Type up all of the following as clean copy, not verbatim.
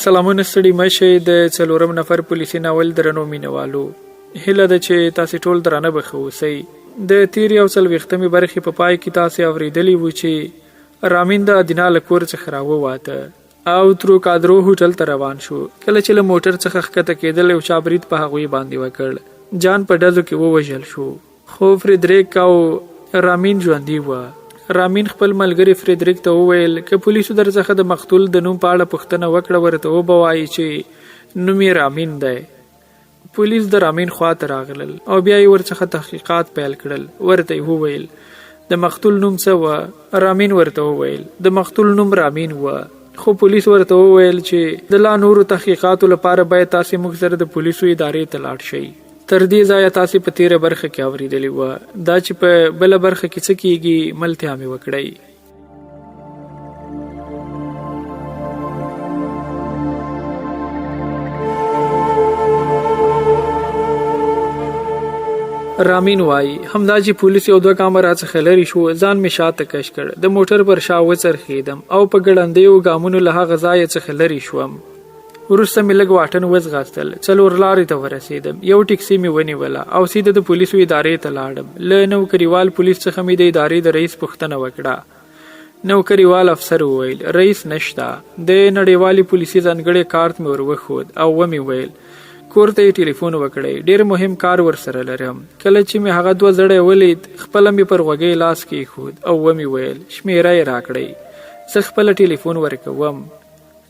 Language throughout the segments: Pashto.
سلامونه ستړي مشه د څلورم نفر پولیسي ناول درنو مینوالو هیله ده چې تاسو ټول درانه بخو اوسئ. د تیر یو څلوېښتمې برخې په پای کې تاسو اورېدلی وو چې رامین د ادینا له کور څخه راووته او ترو کادرو هوټل ته روان شو. کله چې له موټر څخه ښکته کېدل یو چا برید په هغوی باندې وکړ. جان په ډزو کې ووژل شو خو فریدریک او رامین ژوندي وه. رامین خپل ملګری فریدریک ته وویل که پولیسو در څخه د مقتول د نوم په اړه پوښتنه وکړه ورته وبوایي چې نوم یې رامین دی. پولیس د رامین خواته راغلل او بیا یې ورڅخه تحقیقات پیل کړل. ورته یې وویل د مقتول نوم څه وه؟ رامین ورته وویل د مقتول نوم رامین وه. خو پولیس ورته وویل چې د لا نورو تحقیقاتو لپاره باید تاسې موږ سره د پولیسو ادارې ته لاړ شئ. تر دې ځایه تاسې په تیره برخه کې اورېدلې وه. دا چې په بله برخه کې څه کیږي ملتیا مې وکړئ. رامین وایي همدا چې پولیس یو دوه ګامه راڅخه لرې شو ځان مې شاته کش کړ. د موټر پر شا وڅرخېدم او په ګړندیو ګامونو له هغه ځایه څخه لرې شوم. وروسته مې لږ واټن وځغاستل. څلور لارې ته ورسېدم. یو ټیکسي مې ونیوله او سیده د پولیسو ادارې ته لاړم. له نوکریوال پولیس څخه مې د ادارې د رئیس پوښتنه وکړه. نوکریوال افسر وویل رئیس نشته. د نړیوالې پولیسي ځانګړی کارت مې ور وښود او ومې ویل کور ته یې ټلیفون وکړئ ډېر مهم کار ورسره لرم. کله چې مې هغه دوه زړی ولید خپله مې پر غوږۍ لاس کېښود او ومې ویل شمېره یې راکړئ زه خپله ټلیفون ورکوم.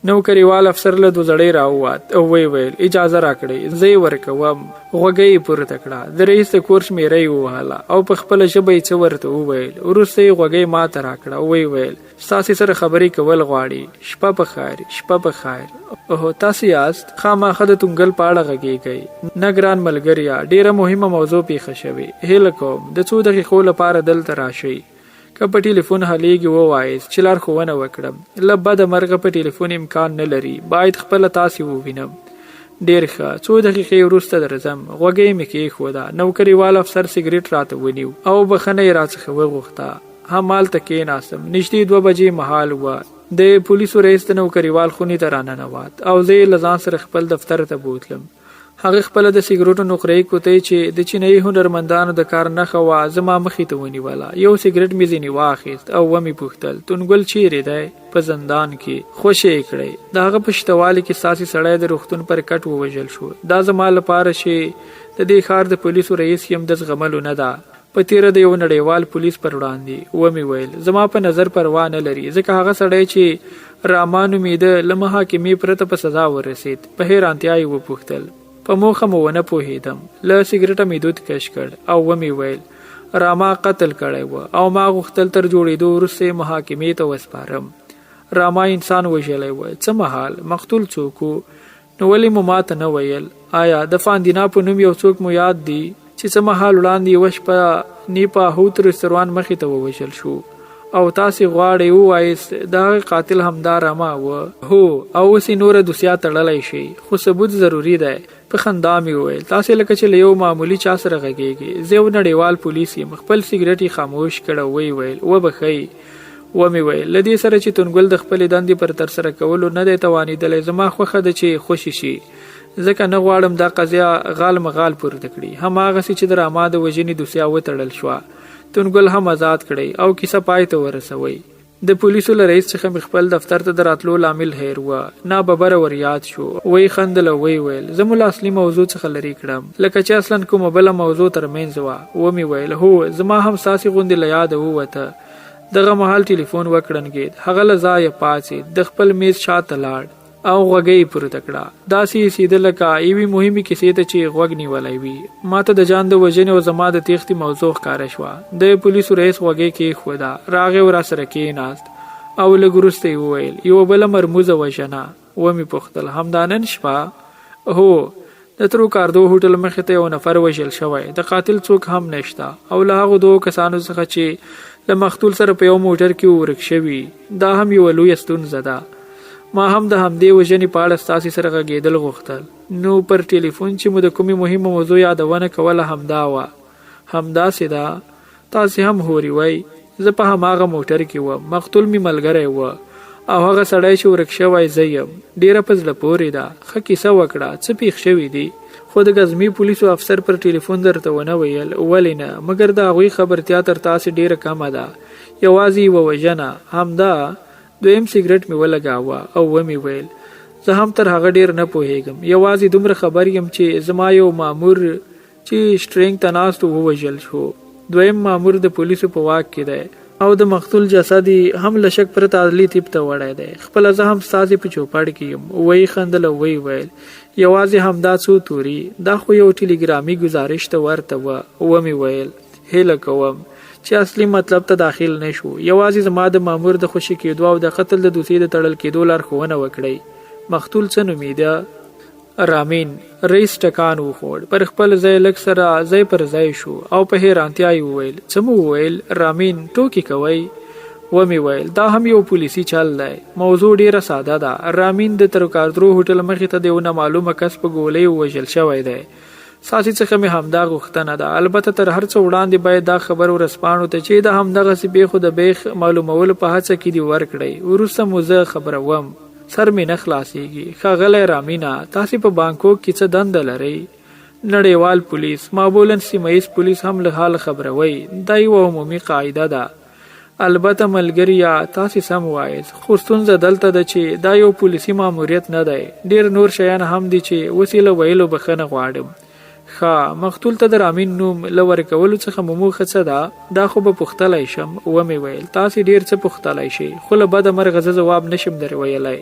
نوکریوال افسر له دوه زړی راووت او ویې ویل اجازه راکړئ زه یې ورکوم. غوږۍ یې پورته کړه. د رئیس د کور شمېره یې ووهله او په خپله ژبه یې څه ورته وویل. وروسته یې غوږۍ ماته راکړه او ویې ویل ستاسې سره خبرې کول غواړي. شپه په خیر شپه په خیر. اوهو تاسې یاست؟ خامخا د تونګل په اړه غږېږئ. نه ګران ملګریا ډېره مهمه موضوع پیښه شوې. هیله کوم د څو دقیقو لپاره دلته راشئ. که په ټلیفون هلیږي ووایاست چې لارښوونه وکړم. له بده مرغه په ټلیفون امکان نه لري باید خپله تاسې ووینم. ډېر ښه څو دقیقې وروسته درځم. غوږۍ مې کېښوده. نوکریوال افسر سګرټ راته ونیو او بخښنه یې راڅخه وغوښته. همالته کېناستم. نږدې 2 بجې مهال وه. د پولیسو رئیس د نوکریوال خونې ته راننوت او زه یې له ځان سره خپل دفتر ته بوتلم. هغه خپله د سګرټو نقرهیي کوتۍ چې د چینایي هنرمندانو د کار نښه وه زما مخې ته ونیوله. یو سګرټ مې ځینې واخیست او ومې پوښتل تونګل چیرې دی؟ په زندان کې. خوشې یې کړئ. د هغه په شتوالي کې ستاسې سړی د روغتون پر کټ ووژل شو. دا زما لپاره چې د دې ښار د پولیسو رئیس یم د زغملو نه ده. په تیره د یو نړیوال پولیس پر وړاندې. ومې ویل زما په نظر پروا نه لري ځکه هغه سړی چې راما نومېده له محاکمې پرته په سزا ورسېد. په حیرانتیا یې وپوښتل په موخه مو ونه پوهېدم. له سګرټه مې دود کش کړ او ومې ویل راما قتل کړی و او ما غوښتل تر جوړېدو وروسته یې محاکمې ته وسپارم. راما انسان وژلی و. څه مهال؟ مقتول څوک و؟ نو ولې مو ماته نه ویل؟ آیا د فاندینا په نوم یو څوک مو یاد دی چې څه مهال وړاندې یوه شپه نیپا هوت رستوران مخې ته ووژل شو او تاسې غواړئ ووایاست د هغې قاتل همدا راما و؟ هو او اوس یې نوره دوسیه تړلی شي خو ثبوت ضروري دی. په خندا مې وویل تاسې لکه چې له یو معمولي چا سره غږېږئ. زه یو نړیوال پولیس یم. خپل سګرټ یې خاموش کړ او ویې ویل وبښئ. ومې ویل له دې سره چې تونګل د خپلې دندې پر ترسره کولو نه دی توانېدلی زما خوښه ده چې خوشي شي ځکه نه غواړم دا قضیه غال مغال پورته کړي. هماغسې چې د راما د وژنې دوسیه وتړل شوه تونګل هم آزاد کړئ او کیسه پای ته ورسوئ. د پولیسو له رئیس څخه مې خپل دفتر ته د راتلو لامل هیر وه. ناببره ور یاد شو. ویې خندل او ویې ویل زه مو له اصلي موضوع څخه لرې کړم لکه چې اصلا کومه بله موضوع ترمنځ وه. ومې ویل هو زما هم ستاسې غوندې له یاده ووته. دغه مهال ټلیفون وکړنګېد. هغه له ځایه پاڅېد. د خپل میز شاته لاړ او غوږۍ پورته کړه. داسې یې سیده لکه یوې مهمې کیسې ته چې غوږ نیولی وي. ما ته د جان د وژنې او زما د تېښتې موضوع ښکاره شوه. د پولیسو رئیس غوږۍ کېښوده. راغی او راسره کېناست او لږ وروسته یې وویل یوه بله مرموزه وژنه. ومې پوښتل همدا نن شپه؟ هو د ترو کاردو هوټل مخې ته یو نفر وژل شوی. د قاتل څوک هم نشته او له هغو 2 کسانو څخه چې له مقتول سره په یو موټر کې ورک شوي دا هم یوه لویه ستونزه ده. ما هم د همدې وژنې په اړه ستاسې سره غږېدل غوښتل. نو پر ټلیفون چې مو د کومې مهمه موضوع یادونه کوله همدا وه. همداسې ده. تاسې هم هوري وئ. زه په هماغه موټر کې وم. مقتول مې ملګری و او هغه سړی چې ورک شوی زه یم. ډیره په زړه پورې ده. ښه کیسه وکړه، څه پیښ شوي دي؟ خو د غزني پولیسو افسر پر ټلیفون درته ونه ویل. ولې نه؟ مګر د هغوی خبرتیا تر تاسې ډیره کمه ده. یوازې یوه وژنه همدا. دویم سیګرټ مې ولګاوه او ومې ویل زه هم تر هغه ډیر نه پوهیږم. یوازې دومره خبر یم چې زما یو مامور چې سټرینګ ته ناست ووژل شو. دویم مامور د پولیسو په واک کې دی او د مقتول جسد هم له شک پرته عدلي طب ته وړی دی. خپله زه هم ستاسې په چوپړ کې یم. ویې خندل او ویې ویل یوازې همدا څو توري. دا خو یو ټیلیګرامي ګزارش ته ورته وه. ومې ویل هیله کوم چې اصلي مطلب ته داخل نه شو. یوازې زما د مامور د خوشي کېدو او د قتل د دوسیې د تړل کېدو لارښوونه وکړئ. مقتول څه نومیده؟ رامین. رئیس ټکان وخوړ. پر خپل ځای لږ سره ځای پر ځای شو او په حیرانتیا یې وویل څه مو وویل؟ رامین ټوکې کوئ؟ ومې ویل دا هم یو پولیسي چل دی. موضوع ډیره ساده ده. رامین د ترکاردرو هوټل مخې ته د یو نامعلومه کس په ګولۍ ووژل شوی دی. ساسي څخه مې همدا غوښتنه ده. البته تر هر څه وړاندې باید دا خبر ورسپاڼو ته چې د همدغسې پیښو د بیخ معلومولو په هڅه کې دي ورکړئ. وروسته مو زه خبروم. سر مې نه خلاصیږي. ښاغلی رامینه، تاسې په بانکوک کې څه دنده لرئ؟ نړیوال پولیس، معمولا سیمه ییز پولیس هم له حال خبروي. دا یوه عمومي قاعده ده. البته ملګریا تاسې سم وایئ، خو ستونزه دلته ده چې دا یو پولیسي ماموریت نه دی. ډیر نور شیان هم دي چې وسیله ویلو بخښنه غواړم. ښه، مقتول ته د رامین نوم له ورکولو څخه مو موخه څه ده؟ دا خو به پوښتلی شم. ومې ویل تاسې ډیر څه پوښتلی شئ، خو له بده مرغه زه ځواب نشم در ویلی.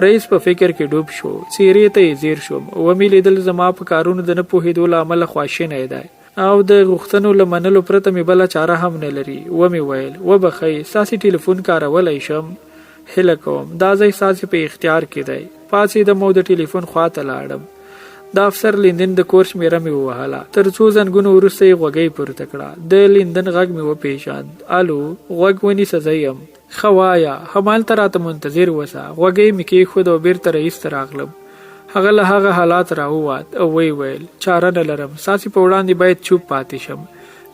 رئیس په فکر کې ډوب شو. څیرې ته یې ځیر شوم. ومې لیدل زما په کارونو د نه پوهېدو له امله خواشینی دی او د غوښتنو له منلو پرته مې بله چاره هم نه لري. ومې ویل وبخئ، ستاسې ټلیفون کارولی شم؟ هیله کوم دا ځای ستاسې په اختیار کې دی. پاڅېدم او د ټلیفون خواته لاړم. د افسر لیندن د کور شمېره مې ووهله. تر څو زنګونو وروسته یې غوږۍ پورته کړه. د لیندن غږ مې وپېژاند. الو، غوږ ونیسه، زه یم. ښه وایه، همالته راته منتظر اوسه. غوږۍ مې کېښود او بېرته رئیس ته راغلم. هغه له هغه حالات راووت او ویې ویل چاره نه لرم، ستاسې په وړاندې باید چوپ پاتې شم.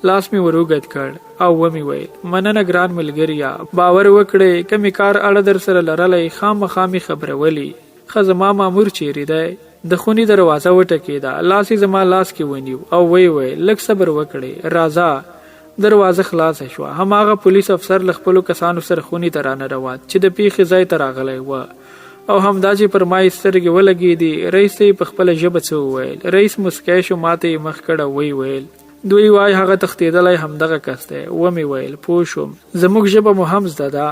لاس مې ور اوږد کړ او ومې ویل مننه ګران ملګریا، باور وکړئ که مې کار اړه در سره لرلی خامخا مې خبرولي. ښه، زما مامور چیرې دی؟ د خونې دروازه وټکېده. لاس یې زما لاس کې ونیو او ویې ویل لږ صبر وکړئ، راځه. دروازه خلاصه شوه. هماغه پولیس افسر له خپلو کسانو سره خونې ته راننوت چې د پیښې ځای ته راغلی و او همدا چې پر ما یې سترګې ولګېدې. رئیس ته یې په خپله ژبه څه وویل. رئیس مسکی شو، ما ته یې مخ کړ او ویې ویل دوی وایي هغه تښتېدلی همدغه کس دی. ومې ویل پوه شوم، زموږ ژبه مو هم زده ده،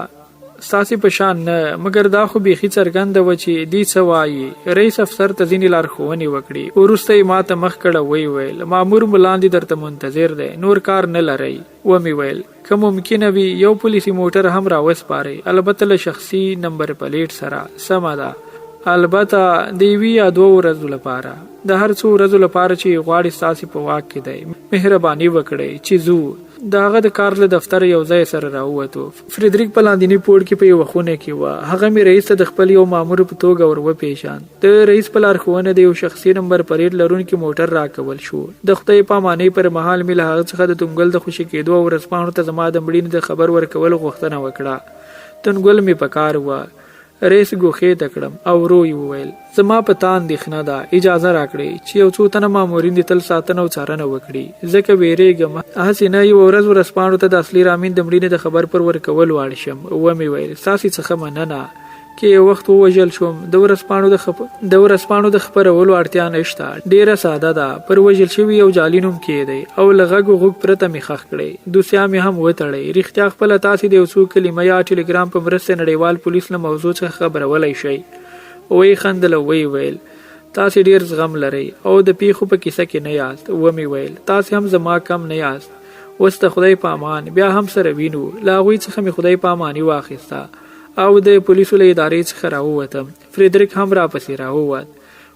ستاسې په شان نه، مګر دا خو بیخي څرګنده وه چې دی څه وایي. رئیس افسر ته ځینې لارښوونې وکړې. وروسته یې ما ته مخ کړه ویې ویل مامور مو لاندې درته منتظر دی، نور کار نه لرئ. ومې ویل که ممکنه وي یو پولیسي موټر هم راوسپارئ، البته له شخصي نمبر پلیټ سره. سمه ده، البته د یوې یا دوه ورځو لپاره، د هر څو ورځو لپاره چې غواړي ستاسې په واک کې دی. مهرباني وکړئ چې ځو. د هغه د کار له دفتر یو ځای سره راووتو. فریدریک په لاندیني پوړ کې په یوه خونه کې وه. هغه مې رئیس ته د خپل یو مامور په توګه ور وپېژاند. د رئیس په لارښوونه د یو شخصي نمبر پلیټ لرونکي موټر راکول شو. د خدای پامانۍ پر مهال مې له هغه څخه د تنګل د خوشي کېدو او ورځپاڼو ته زما د مړینې د خبر ورکولو غوښتنه وکړه. تنګل مې په کار وه. رئیس ګوښې ته کړم او ورو یې وویل زما په تا اندېښنه ده، اجازه راکړئ چې یو څو تنه مامورین د تل ساتنه او څارنه وکړي، ځکه ویرېږم هسې نه یوه ورځ ورځپاڼو ته د اصلي رامین د مړینې د خبر پر ورکولو اړ شم. ومې ویل ستاسې څخه مننه کې یو وخت ووژل شوم. د ورځپاڼو د خپرولو اړتیا نشته، ډیره ساده ده. پر وژل شوي یو جعلي نوم کېدی او له غږ و غوږ پرته مې ښخ کړئ. دوسیه مې هم وتړئ. رښتیا خپله تاسې د یو څو کلمه یا ټیلیګرام په مرسته نړیوال پولیس له موضوع څخه خبرولی شئ. ویې خندل او ویې ویل تاسې ډیر زغم لرئ او د پیښو په کیسه کې نه یاست. ومې ویل تاسې هم زما کم نه یاست. اوس د خدای په امان بیا هم سره وینو. له هغوی څخه مې خدای په اماني واخیسته او د پولیسو له ادارې څخه راووتم. فریدریک هم راپسې راووت.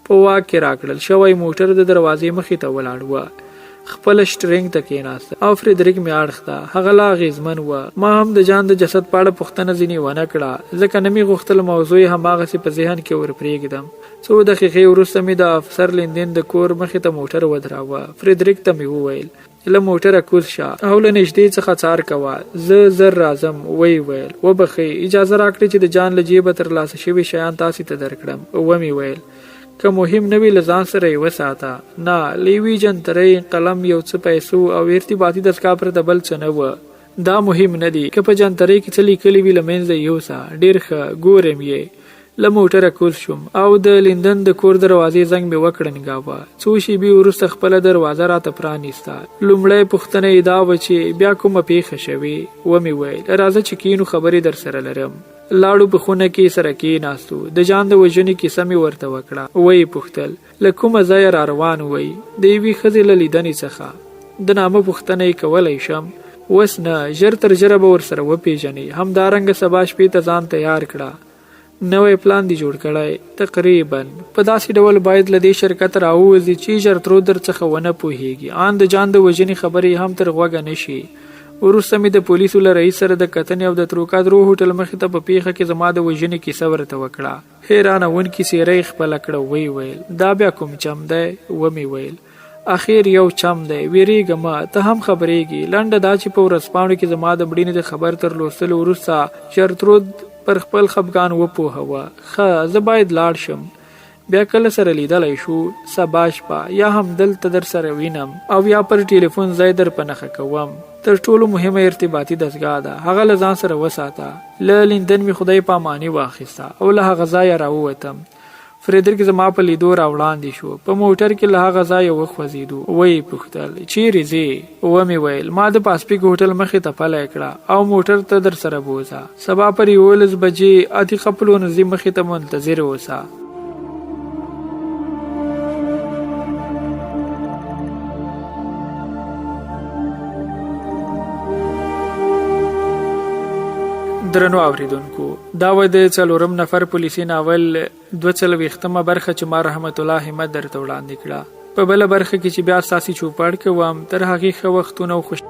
په واک کې راکړل شوی موټر د دروازې مخې ته ولاړ و. خپل شټرینګ ته کېناست او فریدریک مې اړخ ته. هغه لا اغېزمن و. ما هم د جان د جسد په اړه پوښتنه ځینې ونه کړه، ځکه نه مې غوښتل موضوع یې هماغسې په ذهن کې ورپرېږدم. څو دقیقې وروسته مې د افسر لیندن د کور مخې ته موټر ودراوه. فریدریک ته مې وویل له موټره کوز شه او له نږدې څخه څار کوه. زه زر راځم. وی ویل وبخئ اجازه راکړئ چې د جان له جیبه ترلاسه شوي شیان تاسې ته درکړم. ومې ویل که مهم نه وي له ځان سره یې وساته. نه له یوې جنترۍ قلم یو څه پیسو او ارتباطي دستګاه پرته بل څه نه وه. دا مهم نه دي که په جنترۍ کې څه لیکلي وي له منځه یې یوسه. ډېر ښه ګورم یې. له موټره کوز شوم او د لندن د کور دروازې زنګ مې وکړنګاوه. څو شېبې وروسته خپله دروازه راته پرانیسته. لومړی پوښتنه یې دا وه چې بیا کومه پیښه شوې. ومې ویل راځه چې کینو خبرې در سره لرم. لاړو په خونه کې سره کېناستو. د جان د وژنې کیسه مې ورته وکړه. ویې پوښتل له کومه ځایه را روان وئ؟ د یوې ښځې له لیدنې څخه. د نامه پوښتنه یې کولی شم؟ وس نه، ژر تر ژره به ورسره وپېژنې. همدارنګه سبا شپې ته ځان تیار کړه. نوی پلان دی جوړ کړی. تقریبا په داسې ډول باید له دې شرکت راووځي چې ژر تر در څخه ونه پوهېږي. ان د جان د وژنې خبرې هم تر غوږه نه شي. وروسته مې د پولیسو له رئیس سره د کتنې او د تروکادرو هوټل مخې ته په پیښه کې زما د وژنې کیسه ورته وکړه. حیرانوونکې څېره یې خپله کړه. ویې ویل دا بیا کوم چم دی؟ ومې ویل اخیر یو چم دی. ویرېږه مه، ته هم خبرېږي. لنډه دا چې په ورځپاڼو کې زما د مړینې د خبر تر لوستلو وروسته ژرترود پر خپل خفګان وپوهوه. ښه زه باید لاړ شم. بیا کله سره لیدلی شو؟ سبا شپه یا هم دلته در سره وینم او یا پر ټلیفون ځای در په نښه کوم. تر ټولو مهمه ارتباطي دستګاه ده، هغه له ځان سره وساته. له لندن مې خدای پاماني واخیسته او له هغه ځایه راووتم. فریدریک زما په لیدو راوړاندې شو. په موټر کې له هغه ځایه وخوځېدو. ویې پوښتل چیرې ځې؟ ومې ویل ما د پاسفیک هوټل مخې ته پلی کړه او موټر ته در سره بوځه. سبا پر 11 بجې عتیقه پلورنځي مخې ته منتظر اوسه. درنو اوریدونکو، دا و د 4 نفر پولیسي ناول 42مه برخه چې ما رحمت الله همت درته وړاندې کړه. په بله برخه کې چې بیا ستاسې چوپړ کوم، تر هغې ښه وختونه او خوش